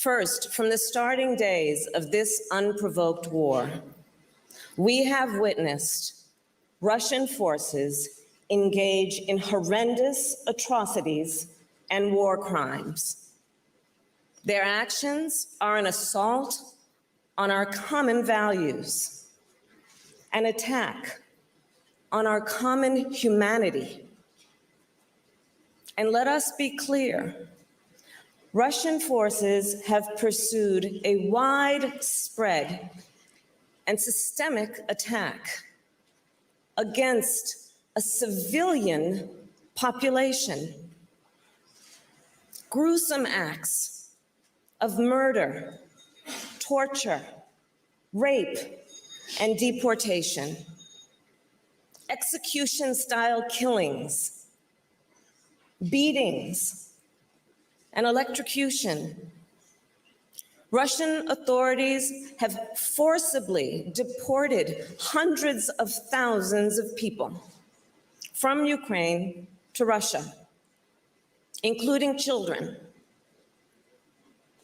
First, from the starting days of this unprovoked war, we have witnessed Russian forces engage in horrendous atrocities and war crimes. Their actions are an assault on our common values, an attack on our common humanity. And let us be clear, Russian forces have pursued a widespread and systemic attack against a civilian population. Gruesome acts of murder, torture, rape, and deportation. Execution-style killings, beatings, and electrocution. Russian authorities have forcibly deported hundreds of thousands of people from Ukraine to Russia, including children.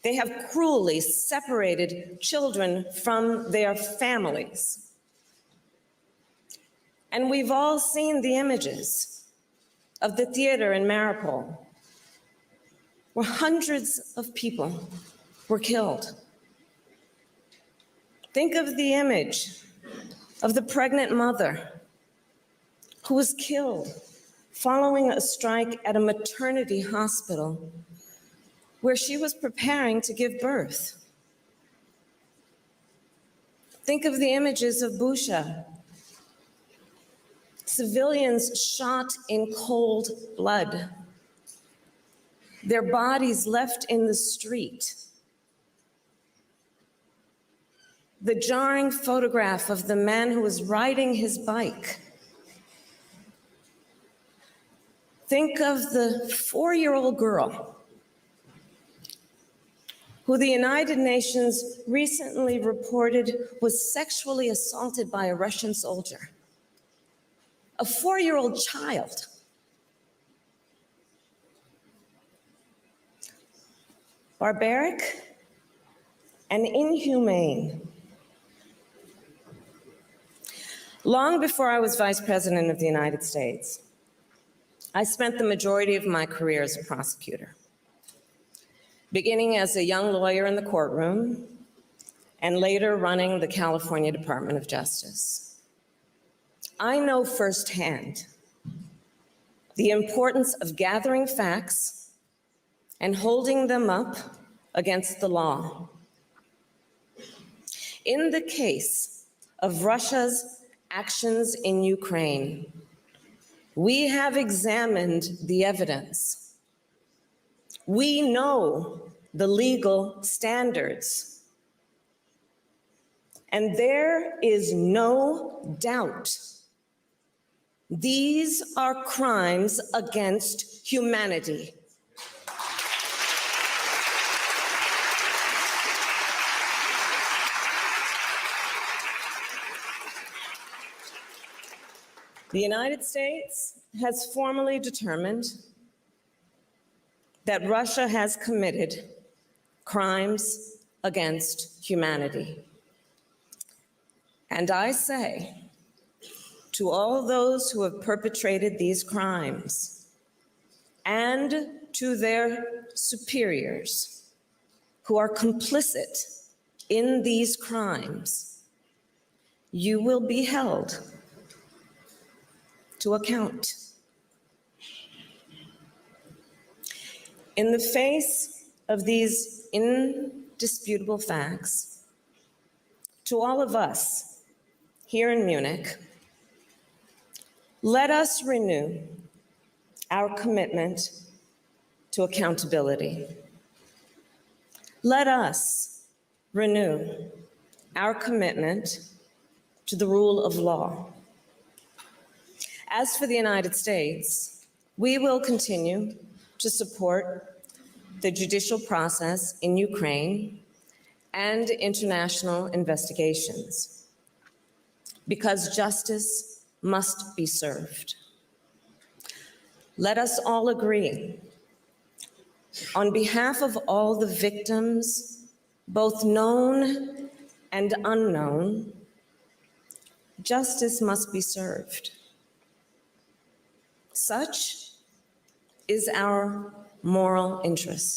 They have cruelly separated children from their families. And we've all seen the images of the theater in Mariupol, where hundreds of people were killed. Think of the image of the pregnant mother who was killed following a strike at a maternity hospital where she was preparing to give birth. Think of the images of Bucha, civilians shot in cold blood, their bodies left in the street. The jarring photograph of the man who was riding his bike. Think of the 4-year-old girl who the United Nations recently reported was sexually assaulted by a Russian soldier. A 4-year-old child. Barbaric and inhumane. Long before I was Vice President of the United States, I spent the majority of my career as a prosecutor, beginning as a young lawyer in the courtroom and later running the California Department of Justice. I know firsthand the importance of gathering facts and holding them up against the law. In the case of Russia's actions in Ukraine, we have examined the evidence. We know the legal standards. And there is no doubt these are crimes against humanity. The United States has formally determined that Russia has committed crimes against humanity. And I say to all those who have perpetrated these crimes and to their superiors who are complicit in these crimes, you will be held to account. In the face of these indisputable facts, to all of us here in Munich, let us renew our commitment to accountability. Let us renew our commitment to the rule of law. As for the United States, we will continue to support the judicial process in Ukraine and international investigations, because justice must be served. Let us all agree on behalf of all the victims, both known and unknown, justice must be served. Such is our moral interest.